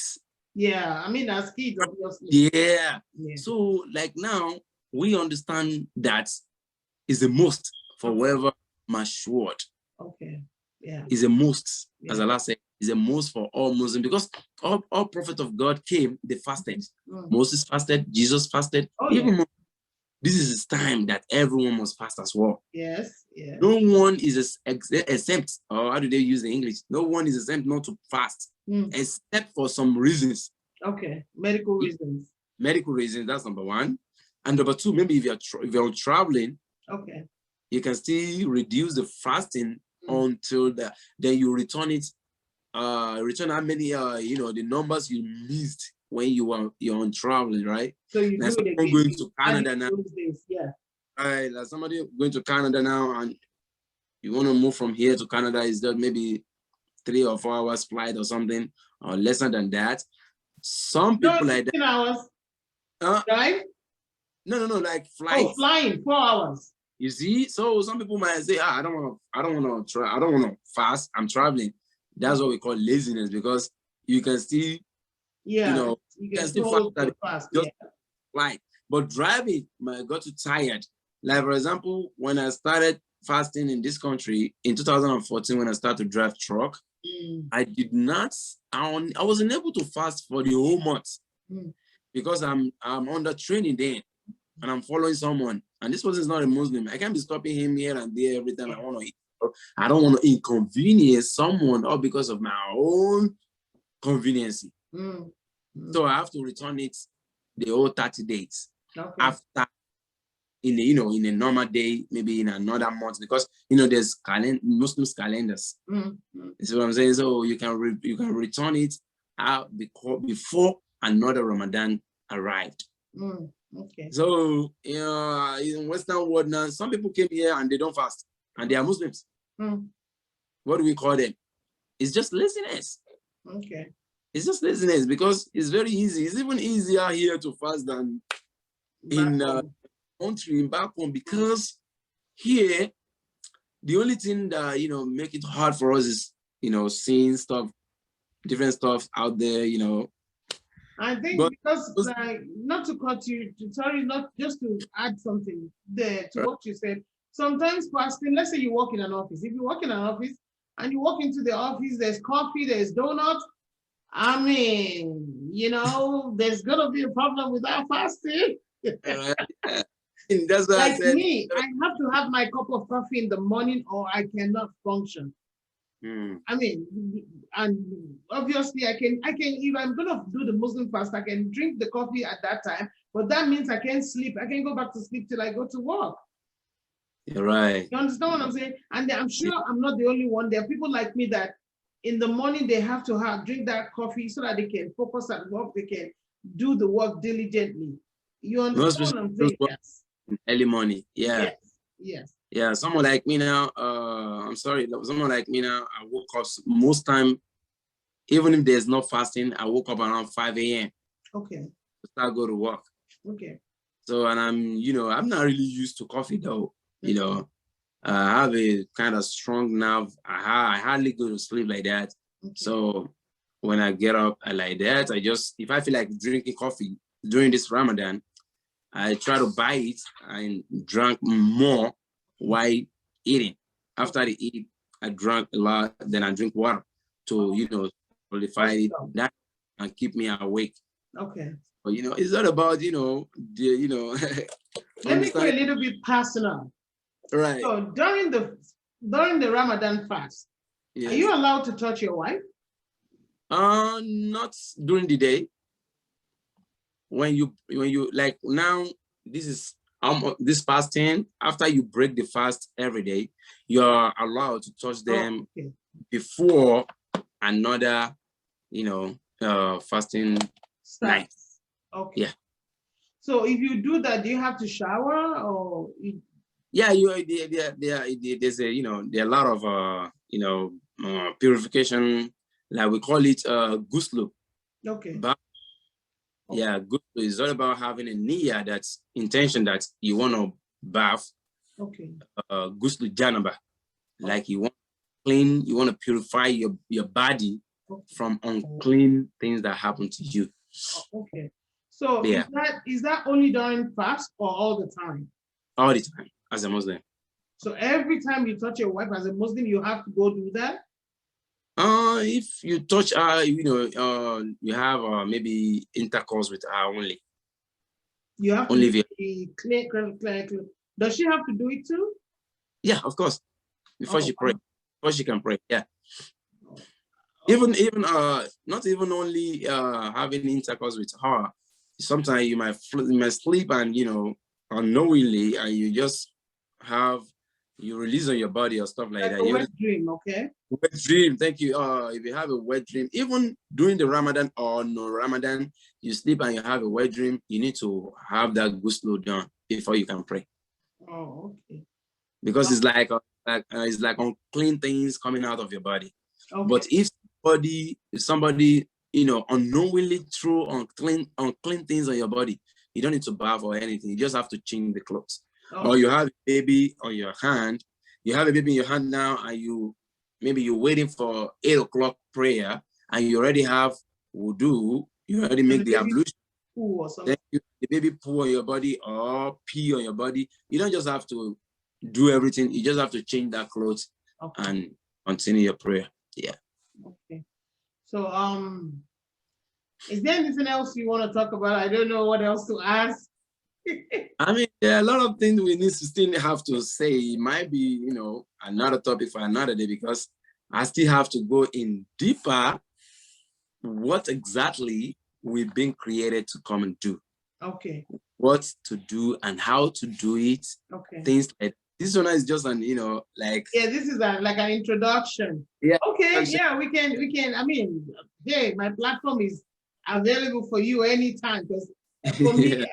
Yeah, I mean, as kids, obviously. Yeah. So, like now, we understand that is a must for whoever matured. Okay, yeah. Is a must, as Allah said, is a must for all Muslims, because all prophets of God came, they fasted. Moses fasted, Jesus fasted. Even this is his time that everyone must fast as well. Yes, yes. No one is exempt, or how do they use the English? No one is exempt not to fast, except for some reasons. Okay, medical reasons. Medical reasons, that's number one. And number two, maybe if you're traveling, you can still reduce the fasting until then you return it. Return how many the numbers you missed when you're on traveling, right? So you like do it someone going to Canada now. Those days, yeah. Right, like somebody going to Canada now, and you want to move from here to Canada, is that maybe 3 or 4 hours flight or something, or lesser than that. Some people like that. 16 hours. Drive? No, like flight. Oh, flying 4 hours. You see, so some people might say, I don't want to fast. I'm traveling. That's what we call laziness, because you can still, you can still fast, just flight. But driving might got too tired. Like for example, when I started fasting in this country in 2014, when I started to drive truck, I wasn't able to fast for the whole month because I'm under training then, and I'm following someone, and this person is not a Muslim. I can't be stopping him here and there every time I want to eat. I don't want to inconvenience someone, all because of my own convenience. So I have to return it the whole 30 days after, in a normal day, maybe in another month, because there's Muslims calendars. That's what I'm saying. So you can return it out before another Ramadan arrived. Okay. So in Western world now, some people came here and they don't fast, and they are Muslims. What do we call them? It's just laziness. Okay. It's just laziness, because it's very easy. It's even easier here to fast than in country back home, because here the only thing that make it hard for us is seeing different stuff out there. I think because not to cut you, not just to add something there to what you said. Sometimes fasting, let's say you work in an office. If you work in an office and you walk into the office, there's coffee, there's donuts. I mean, there's gonna be a problem with that fasting. That's what like I said. Me, I have to have my cup of coffee in the morning or I cannot function. I mean, and obviously I can, if I'm gonna do the Muslim fast, I can drink the coffee at that time, but that means I can't sleep. I can't go back to sleep till I go to work. You're right. You understand what I'm saying? And I'm sure I'm not the only one. There are people like me that in the morning they have to drink that coffee so that they can focus at work, they can do the work diligently. You understand what I'm saying? Yes. Early morning. Yeah. Yes. Yeah, someone like me now, I'm sorry, someone like me now, I woke up most time, even if there's no fasting, I woke up around 5 a.m. Okay. To start go to work. Okay. So, and I'm not really used to coffee though, I have a kind of strong nerve. I hardly go to sleep like that. Okay. So when I get up like that, if I feel like drinking coffee during this Ramadan, I try to buy it and drink more while eating. After I eat, I drank a lot, then I drink water to, qualify it that and keep me awake. Okay. But it's not about, Let me go a little bit personal. Right. So during the Ramadan fast, yes, are you allowed to touch your wife? Not during the day. When you like now, this is this fasting, after you break the fast every day, you're allowed to touch them before another fasting night. Okay. Yeah. So if you do that, do you have to shower or yeah, there's there are a lot of purification, like we call it ghusl. Okay. But yeah, ghusl is all about having a niyyah, that's intention that you want to bath. Okay. Ghusl janaba, like you want to clean, you want to purify your body from unclean things that happen to you. Okay. So yeah, is that only during fast or all the time? All the time, as a Muslim. So every time you touch your wife as a Muslim, you have to go do that? If you touch her, you have maybe intercourse with her only. You have to be clear. Does she have to do it too? Yeah, of course. Before she pray, before she can pray. Yeah. Even not even only having intercourse with her. Sometimes you might sleep and unknowingly, and you just have you release on your body or stuff like that. A wet dream, okay? Wet dream, thank you. If you have a wet dream, even during the Ramadan or no Ramadan, you sleep and you have a wet dream, you need to have that ghusl done before you can pray. Oh, okay. Because it's like unclean things coming out of your body. Okay. But if somebody unknowingly threw unclean things on your body, you don't need to bath or anything. You just have to change the clothes. Okay. Or you have a baby on your hand. You have a baby in your hand now, and maybe you're waiting for 8 o'clock prayer, and you already have wudu. You already make the ablution. Or something. Then the baby poo on your body or pee on your body. You don't just have to do everything. You just have to change that clothes and continue your prayer. Yeah. Okay. So is there anything else you want to talk about? I don't know what else to ask. I mean, there are a lot of things we need to still have to say. It might be, another topic for another day, because I still have to go in deeper what exactly we've been created to come and do. Okay. What to do and how to do it. Okay. Things like this one is just an, Yeah, this is like an introduction. Yeah. Okay. Yeah, we can. I mean, hey, my platform is available for you anytime, because for me,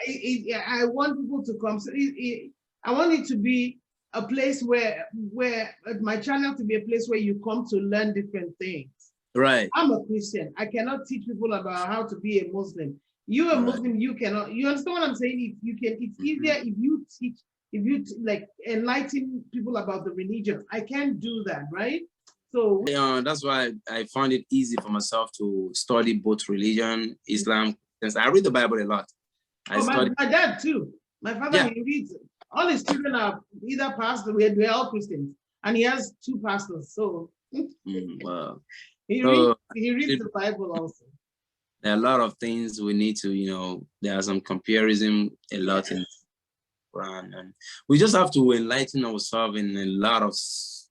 I want people to come. So I want it to be a place where my channel to be a place where you come to learn different things. Right. I'm a Christian. I cannot teach people about how to be a Muslim. You a Muslim, you cannot. You understand what I'm saying? It's easier if you teach, like enlighten people about the religion. I can't do that, right? So that's why I found it easy for myself to study both religion, Islam, since I read the Bible a lot. My dad too. My father, he reads. All his children are either pastors. We're all Christians, and he has 2 pastors. So wow. He reads the Bible also. There are a lot of things we need to, there are some comparison a lot in Quran, and we just have to enlighten ourselves in a lot of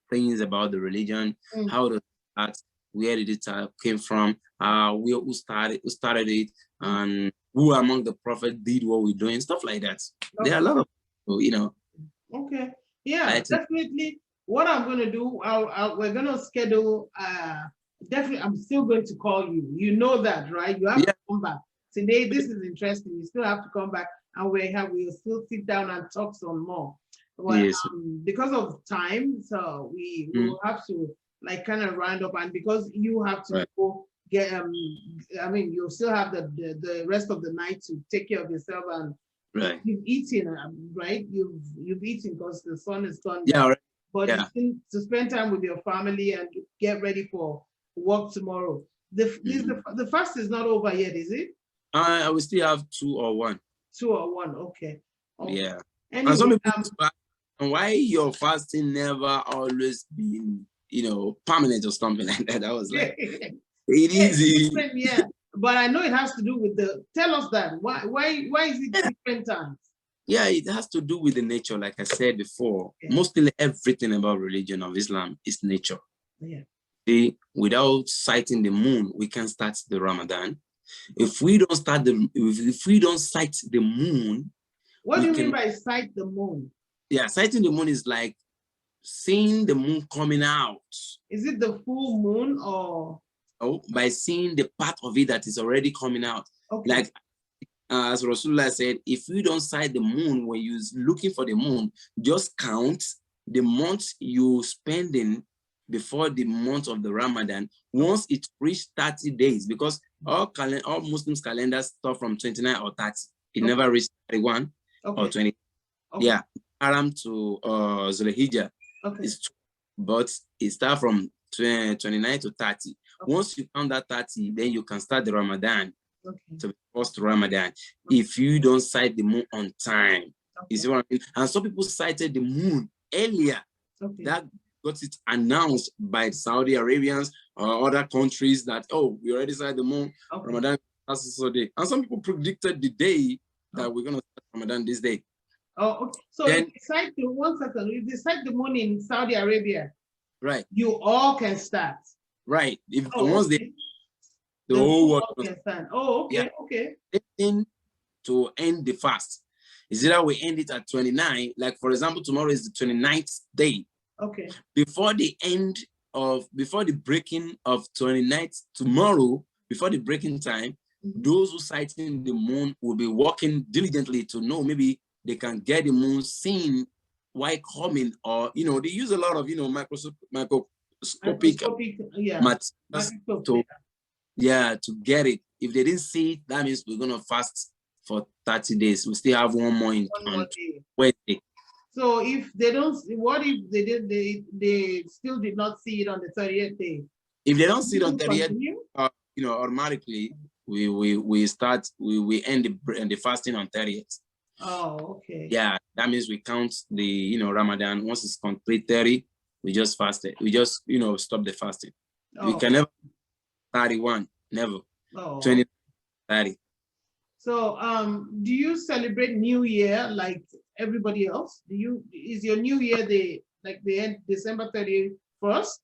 things about the religion, how to start, where did it came from, who started it, and who among the prophets did what we're doing, stuff like that. Okay. There are a lot of, Okay. Yeah, definitely. What I'm going to do, we're going to schedule. Definitely, I'm still going to call you. You know that, right? You have to come back. Today, this is interesting. You still have to come back, and we'll still sit down and talk some more. Well, yes. Because of time, so we will have to kind of round up, and because you have to go get, I mean, you still have the rest of the night to take care of yourself, and you've eaten, right? You've eaten because the sun is gone. Yeah, right. But to spend time with your family and get ready for work tomorrow. The fast is not over yet, is it? I will still have 2 or 1. 2 or 1, okay. Yeah. Anyway, and some people and why your fasting never always been, permanent or something like that. I was like, it is. Yeah, but I know it has to do with tell us that. Why is it different times? Yeah, it has to do with the nature, like I said before. Yeah. Mostly everything about religion of Islam is nature. Yeah. See, without sighting the moon, we can't start the Ramadan. If we don't start if we don't sight the moon, what do you mean by sight the moon? Yeah, sighting the moon is like seeing the moon coming out. Is it the full moon or? Oh, by seeing the part of it that is already coming out. Okay. Like as Rasulullah said, if you don't sight the moon when you're looking for the moon, just count the months you're spending before the month of the Ramadan. Once it reached 30 days, because all Muslims calendars start from 29 or 30. It never reached 31 or 20. Okay. Yeah, Haram to Zulhijjah. Okay. But it starts from 29 to 30. Okay. Once you count that 30, then you can start the Ramadan. Okay. To the first Ramadan. Okay. If you don't sight the moon on time. Okay. You see what I mean? And some people sighted the moon earlier. Okay. That got it announced by Saudi Arabians or other countries that, we already sighted the moon. Okay. Ramadan, that's the day. And some people predicted the day that we're going to start Ramadan this day. Oh, okay. So then, if you sight the 1 second, if you sight the moon in Saudi Arabia, right, you all can start. Right. If once the whole world can stand. Oh, okay, okay. To end the fast. Is either we end it at 29, like for example, tomorrow is the 29th day. Okay. Before the breaking of 29th tomorrow, before the breaking time, those who sighting the moon will be working diligently to know maybe they can get the moon seen while coming, or they use a lot of microscopic materials to get it. If they didn't see it, that means we're gonna fast for 30 days. We still have one more on Wednesday. So if they don't, what if they still did not see it on the 30th day? If they don't see it on 30th, automatically we end the fasting on 30th. Oh, okay. Yeah, that means we count the Ramadan. Once it's complete 30, we just fasted. We just stop the fasting. We can never 31, never. 20, 30. So do you celebrate New Year like everybody else? Is your New Year the end December 31st?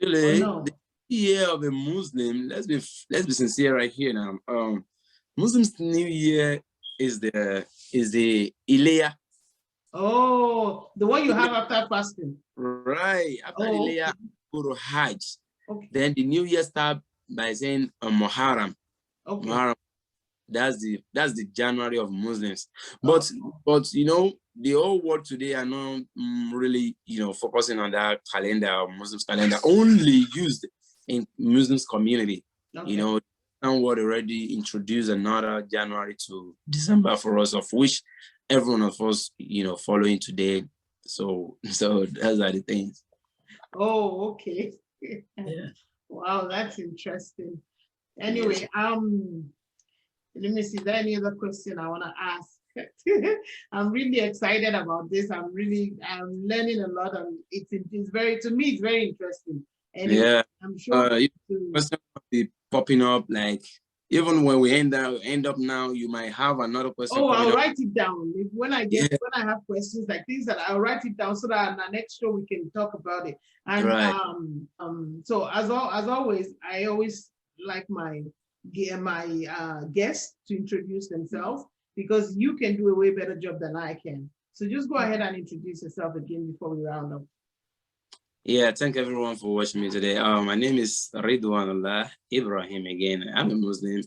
Really, no? The year of a Muslim, let's be sincere right here now. Muslims' New Year is the Ileya. Oh, the one you have after fasting. Right. After Ileya, go to Hajj. Okay. Then the New Year start by saying Muharram. Okay. Muharram. That's the January of Muslims. But the whole world today are not really focusing on that calendar, Muslims calendar, only used in Muslims community. Okay. Our world already introduced another January to December for us, of which every one of us following today. So those are the things. Oh, okay. Yeah. Wow, that's interesting. Anyway, let me see, is there any other question I want to ask? I'm really excited about this. I'm learning a lot, and it's very interesting. Anyway, yeah, I'm sure question will be popping up, like even when we end up now, you might have another question. Oh, I'll write it down. When I have questions like things, that I'll write it down so that on the next show we can talk about it. And right. So as always, I always like my guests to introduce themselves, because you can do a way better job than I can. So just go ahead and introduce yourself again before we round up. Yeah, thank everyone for watching me today. My name is Ridwanullah Ibrahim again. I'm a Muslim,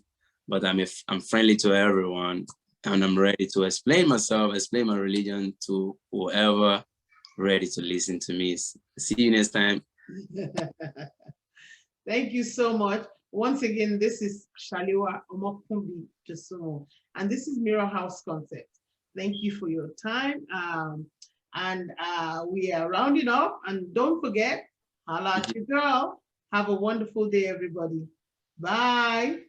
but I'm friendly to everyone, and I'm ready to explain myself, explain my religion to whoever ready to listen to me. See you next time. Thank you so much. Once again, this is Shaliwa Omokumbi Josumo, and this is Mirror House Concept. Thank you for your time. And we are rounding up, and don't forget, holla at your girl. Have a wonderful day, everybody. Bye.